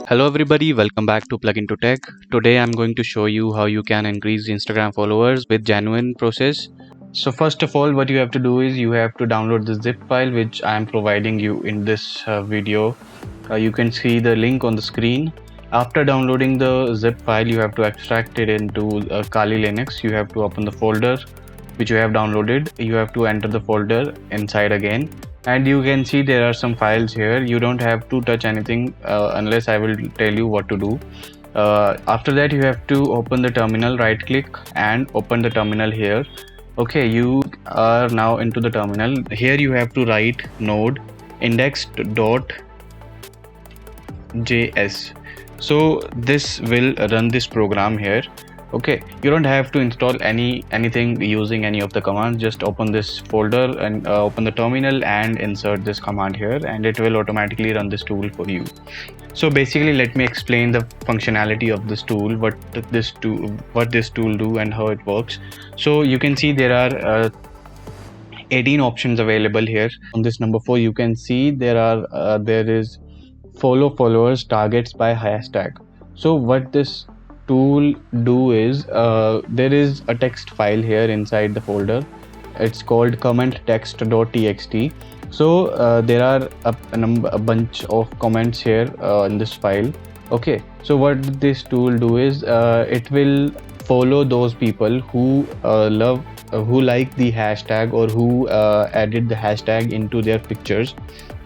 Hello everybody, welcome back to Plug Into Tech. Today I'm going to show you how you can increase Instagram followers with genuine process. So first of all, what you have to do is you have to download the zip file which I am providing you in this video. You can see the link on the screen. After downloading the zip file, you have to extract it into Kali Linux. You have to open the folder which you have downloaded. You have to enter the folder inside again, and you can see there are some files here. You don't have to touch anything unless I will tell you what to do. After that, you have to open the terminal, right click and open the terminal here. Okay, you are now into the terminal. Here you have to write node index.js. So this will run this program here. Okay, you don't have to install anything using any of the commands. Just open this folder and open the terminal and insert this command here, and it will automatically run this tool for you. So basically, let me explain the functionality of this tool, what this tool do and how it works. So you can see there are 18 options available here. On this number 4, you can see there is follow followers targets by hashtag. So what this tool do is there is a text file here inside the folder. It's called comment.text.txt. So there are a bunch of comments here in this file. Okay, so what this tool do is it will follow those people who like the hashtag or who added the hashtag into their pictures.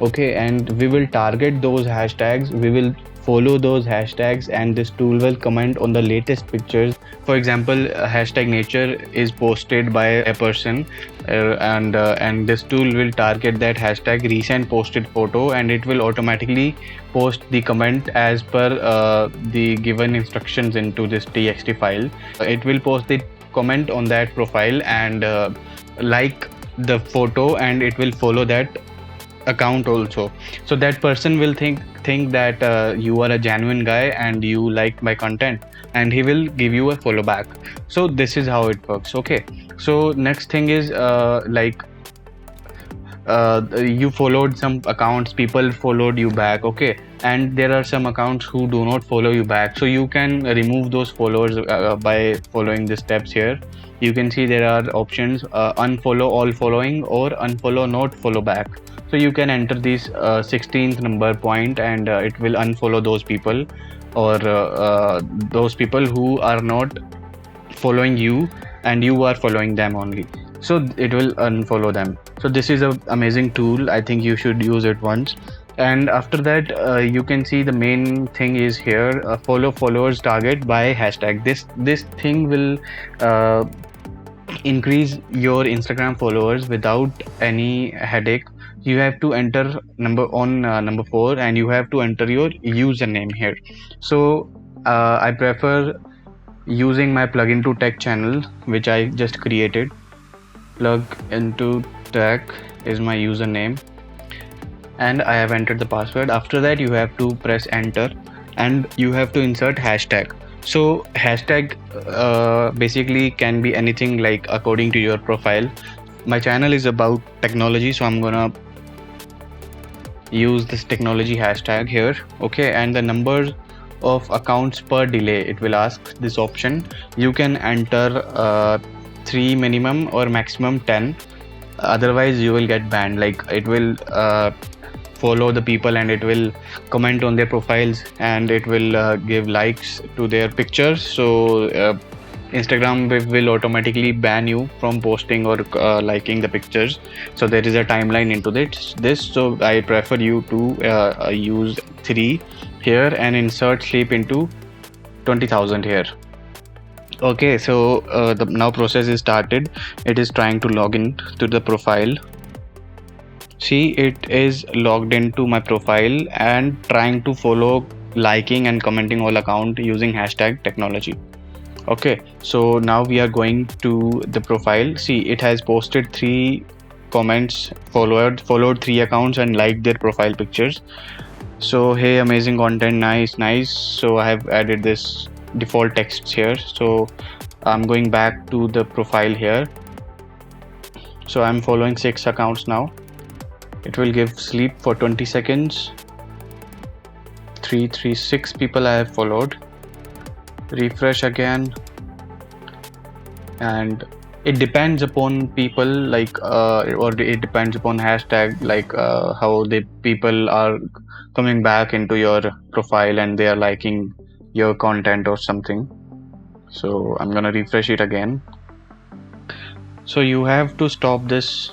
Okay, and we will target those hashtags. We will follow those hashtags, and this tool will comment on the latest pictures. For example, hashtag nature is posted by a person, and this tool will target that hashtag recent posted photo, and it will automatically post the comment as per the given instructions into this txt file. It will post the comment on that profile and like the photo, and it will follow that account also. So that person will think that you are a genuine guy and you like my content, and he will give you a follow back. So this is how it works. Okay, so next thing is you followed some accounts, people followed you back. Okay, and there are some accounts who do not follow you back, so you can remove those followers by following the steps here. You can see there are options, unfollow all following or unfollow not follow back. So you can enter this 16th number point, and it will unfollow those people, or those people who are not following you and you are following them only. So it will unfollow them. So this is an amazing tool. I think you should use it once. And after that, you can see the main thing is here, follow followers target by hashtag. This thing will increase your Instagram followers without any headache. You have to enter number 4, and you have to enter your username here. So I prefer using my Plug Into Tech channel, which I just created. Plug Into Tech is my username, and I have entered the password. After that, you have to press enter, and you have to insert hashtag. So hashtag basically can be anything, like according to your profile. My channel is about technology, so I'm gonna use this technology hashtag here. Okay, and the number of accounts per delay, it will ask this option. You can enter 3 minimum or maximum 10, otherwise you will get banned. Like it will follow the people, and it will comment on their profiles, and it will give likes to their pictures. So Instagram will automatically ban you from posting or liking the pictures. So there is a timeline into this. So I prefer you to use 3 here and insert sleep into 20,000 here. Okay, so the now process is started. It is trying to log in to the profile. See, it is logged into my profile and trying to follow, liking and commenting all account using hashtag technology. Okay, so now we are going to the profile. See, it has posted 3 comments, followed 3 accounts and liked their profile pictures. So hey, amazing content, nice. So I have added this default texts here. So I'm going back to the profile here. So I'm following 6 accounts now. It will give sleep for 20 seconds. 336 people I have followed. Refresh again, and it depends upon people, like or it depends upon hashtag, like how the people are coming back into your profile and they are liking your content or something. So I'm gonna refresh it again. So you have to stop this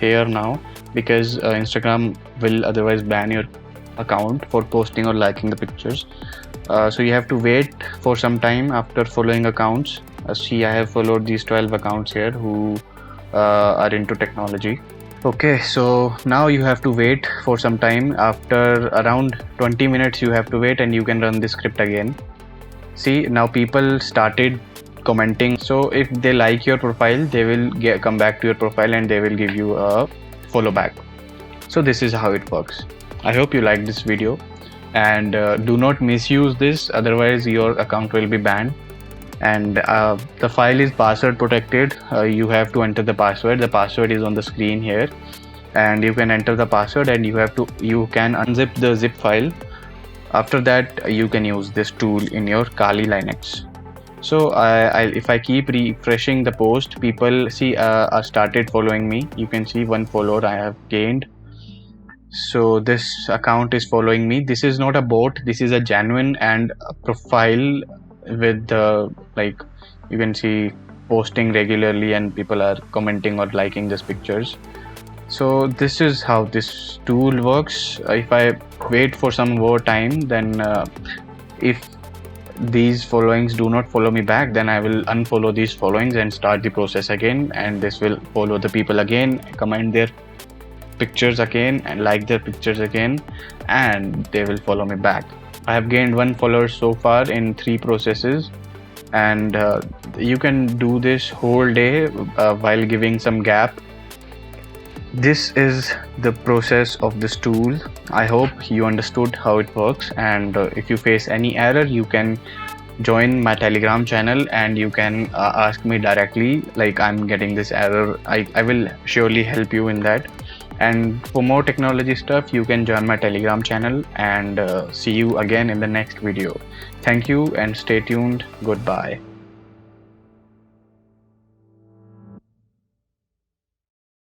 here now, because Instagram will otherwise ban your account for posting or liking the pictures. So you have to wait for some time after following accounts. See, I have followed these 12 accounts here who are into technology. Okay, so now you have to wait for some time. After around 20 minutes you have to wait, and you can run the script again. See, now people started commenting. So if they like your profile, they will come back to your profile and they will give you a follow back. So this is how it works. I hope you liked this video, and do not misuse this, otherwise your account will be banned. And the file is password protected. You have to enter the password. The password is on the screen here, and you can enter the password, and you can unzip the zip file. After that, you can use this tool in your Kali Linux. So if I keep refreshing the post, people see started following me. You can see 1 follower I have gained. So this account is following me. This is not a bot, this is a genuine and a profile with like you can see posting regularly, and people are commenting or liking these pictures. So this is how this tool works. If I wait for some more time, then if these followings do not follow me back, then I will unfollow these followings and start the process again, and this will follow the people again, comment their pictures again and like their pictures again, and they will follow me back. I have gained 1 follower so far in 3 processes, and you can do this whole day while giving some gap. This is the process of this tool. I hope you understood how it works, and if you face any error, you can join my Telegram channel and you can ask me directly, like I'm getting this error. I will surely help you in that. And for more technology stuff, you can join my Telegram channel, and see you again in the next video. Thank you and stay tuned. Goodbye.